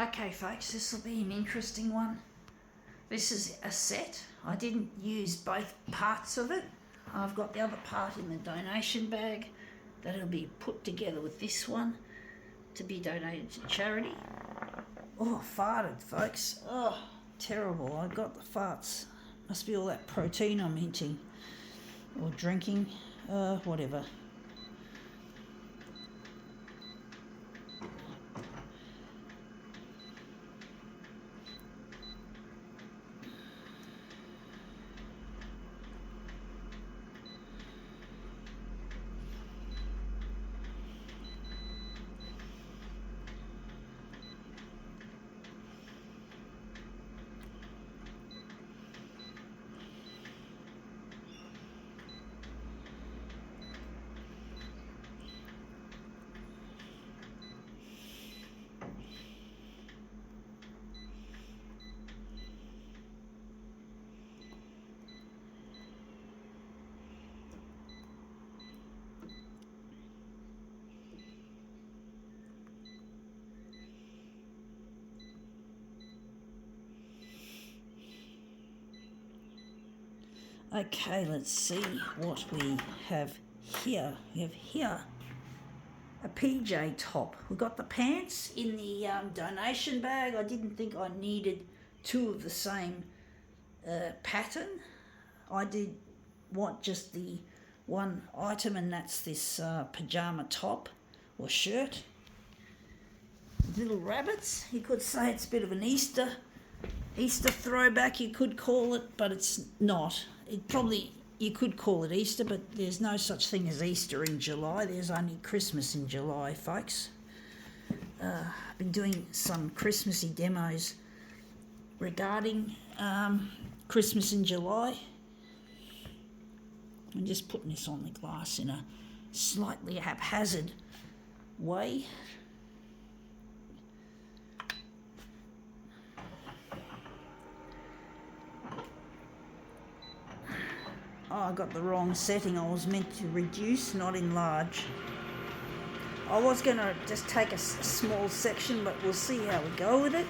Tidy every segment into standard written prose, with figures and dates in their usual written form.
Okay folks, this will be an interesting one. This is a set. I didn't use both parts of it. I've got the other part in the donation bag that'll be put together with this one to be donated to charity. Oh, I farted folks. Oh, terrible. I got the farts. Must be all that protein I'm eating or drinking, whatever. Okay, let's see what we have here. We have here a PJ top. We've got the pants in the donation bag. I didn't think I needed two of the same pattern. I did want just the one item, and that's this pajama top or shirt. Little rabbits. You could say it's a bit of an Easter throwback, you could call it, but it's not. You could call it Easter, but there's no such thing as Easter in July. There's only Christmas in July, folks. I've been doing some Christmassy demos regarding Christmas in July. I'm just putting this on the glass in a slightly haphazard way. Oh, I got the wrong setting. I was meant to reduce, not enlarge. I was going to just take a small section, but we'll see how we go with it.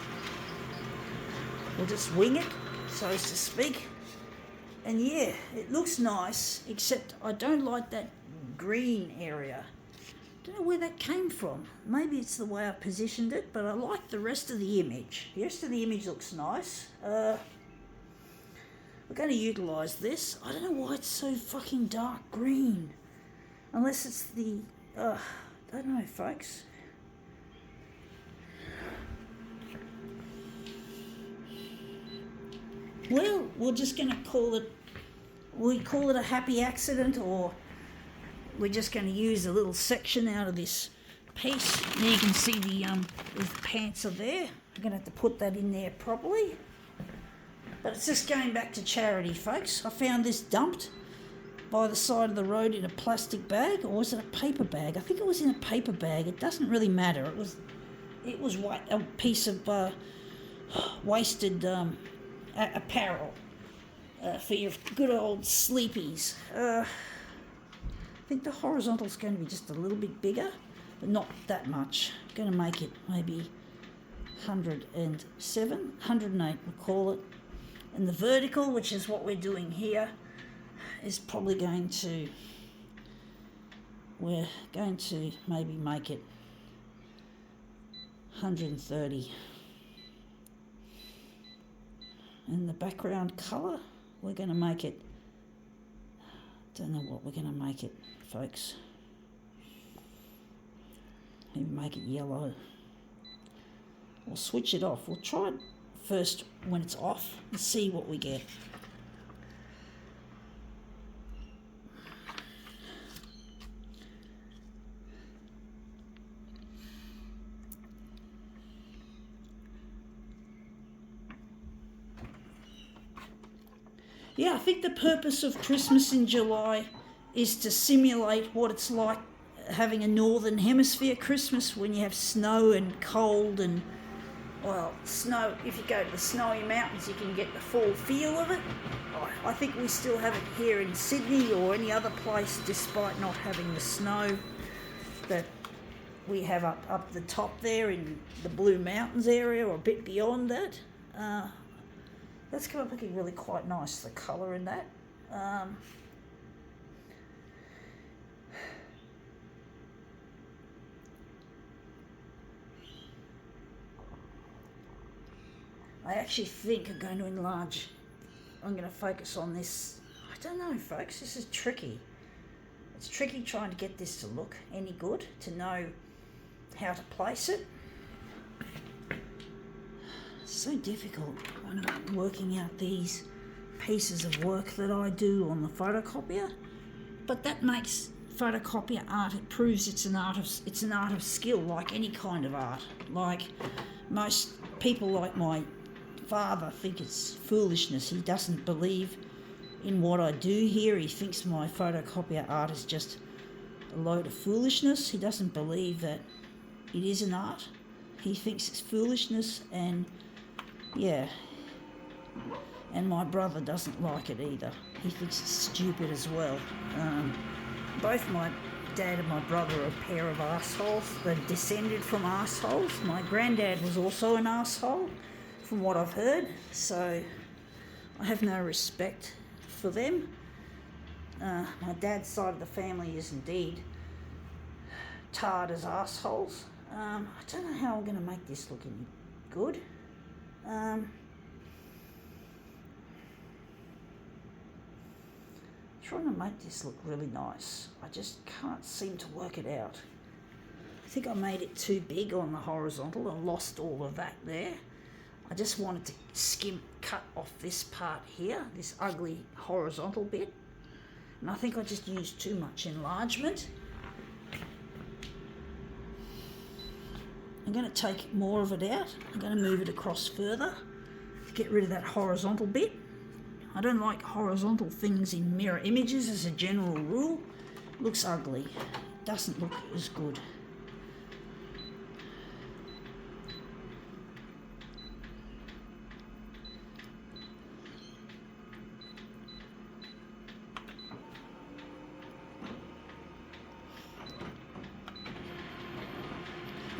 We'll just wing it, so to speak. And yeah, it looks nice, except I don't like that green area. Don't know where that came from. Maybe it's the way I positioned it, but I like the rest of the image. The rest of the image looks nice. We're going to utilise this. I don't know why it's so fucking dark green. Unless it's the... I don't know, folks. Well, we're just going to call it... We call it a happy accident, or we're just going to use a little section out of this piece. Now you can see the pants are there. I'm going to have to put that in there properly. But it's just going back to charity, folks. I found this dumped by the side of the road in a plastic bag, or was it a paper bag? I think it was in a paper bag. It doesn't really matter. It was a piece of wasted apparel for your good old sleepies. I think the horizontal's going to be just a little bit bigger, but not that much. I'm going to make it maybe 107, 108 we'll call it. And the vertical, which is what we're doing here, is probably we're going to maybe make it 130. And the background colour, we're going to make it, don't know what we're going to make it, folks. Maybe make it yellow. We'll switch it off. We'll try it first when it's off and see what we get. Yeah, I think the purpose of Christmas in July is to simulate what it's like having a northern hemisphere Christmas, when you have snow and cold and, well, snow. If you go to the snowy mountains, you can get the full feel of it. I think we still have it here in Sydney or any other place, despite not having the snow that we have up the top there in the Blue Mountains area, or a bit beyond that. That's come up looking really quite nice, the colour in that. I actually think I'm going to enlarge. I'm going to focus on this. I don't know, folks. This is tricky. It's tricky trying to get this to look any good, to know how to place it. It's so difficult when I'm working out these pieces of work that I do on the photocopier. But that makes photocopier art. It proves it's an art of skill, like any kind of art. Like most people, like my father, think it's foolishness. He doesn't believe in what I do here. He thinks my photocopier art is just a load of foolishness. He doesn't believe that it is an art. He thinks it's foolishness, and yeah. And my brother doesn't like it either. He thinks it's stupid as well. Both my dad and my brother are a pair of arseholes. They're descended from arseholes. My granddad was also an arsehole, from what I've heard, so I have no respect for them. My dad's side of the family is indeed tarred as arseholes. I don't know how I'm going to make this look any good. Trying to make this look really nice. I just can't seem to work it out. I think I made it too big on the horizontal and lost all of that there. I just wanted to cut off this part here, this ugly horizontal bit. And I think I just used too much enlargement. I'm going to take more of it out. I'm going to move it across further to get rid of that horizontal bit. I don't like horizontal things in mirror images as a general rule. It looks ugly. It doesn't look as good.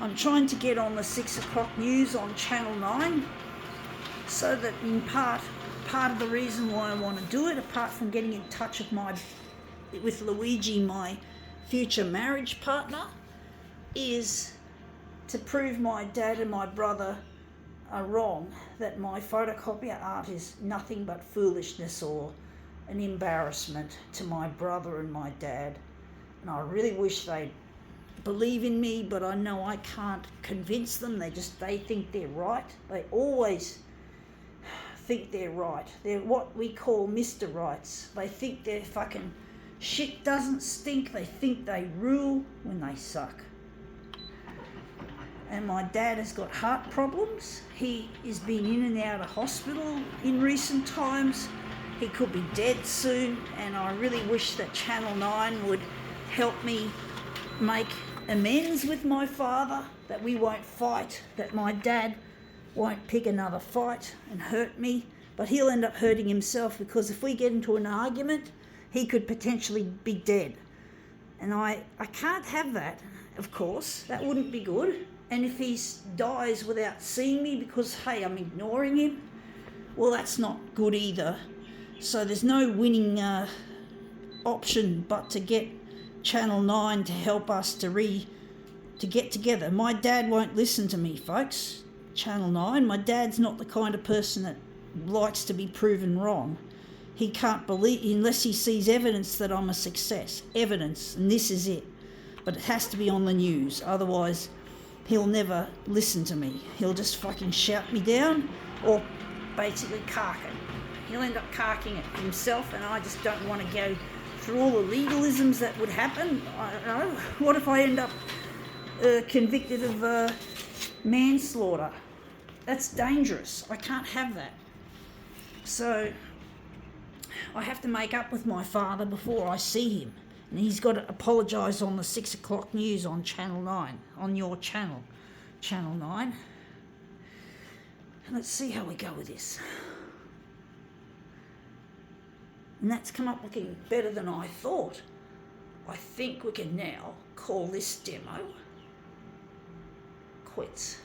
I'm trying to get on the 6 o'clock news on Channel 9, so that in part of the reason why I want to do it, apart from getting in touch with Luigi, my future marriage partner, is to prove my dad and my brother are wrong, that my photocopier art is nothing but foolishness or an embarrassment to my brother and my dad. And I really wish they'd believe in me, but I know I can't convince them. They think they're right. They always think they're right. They're what we call Mr. Rights. They think their fucking shit doesn't stink. They think they rule when they suck. And my dad has got heart problems. He is being in and out of hospital in recent times. He could be dead soon, and I really wish that Channel 9 would help me make amends with my father, that we won't fight, that my dad won't pick another fight and hurt me, but he'll end up hurting himself, because if we get into an argument, he could potentially be dead. And I can't have that, of course. That wouldn't be good. And if he dies without seeing me because, hey, I'm ignoring him, well, that's not good either. So there's no winning option but to get Channel 9 to help us to get together. My dad won't listen to me, folks. Channel 9, my dad's not the kind of person that likes to be proven wrong. He can't believe, unless he sees evidence that I'm a success. Evidence, and this is it. But it has to be on the news, otherwise he'll never listen to me. He'll just fucking shout me down, or basically cark it. He'll end up carking it himself, and I just don't want to go through all the legalisms that would happen. I don't know. What if I end up convicted of manslaughter? That's dangerous. I can't have that. So I have to make up with my father before I see him. And he's got to apologise on the 6 o'clock news on Channel 9, on your channel, Channel 9. And let's see how we go with this. And that's come up looking better than I thought. I think we can now call this demo quit.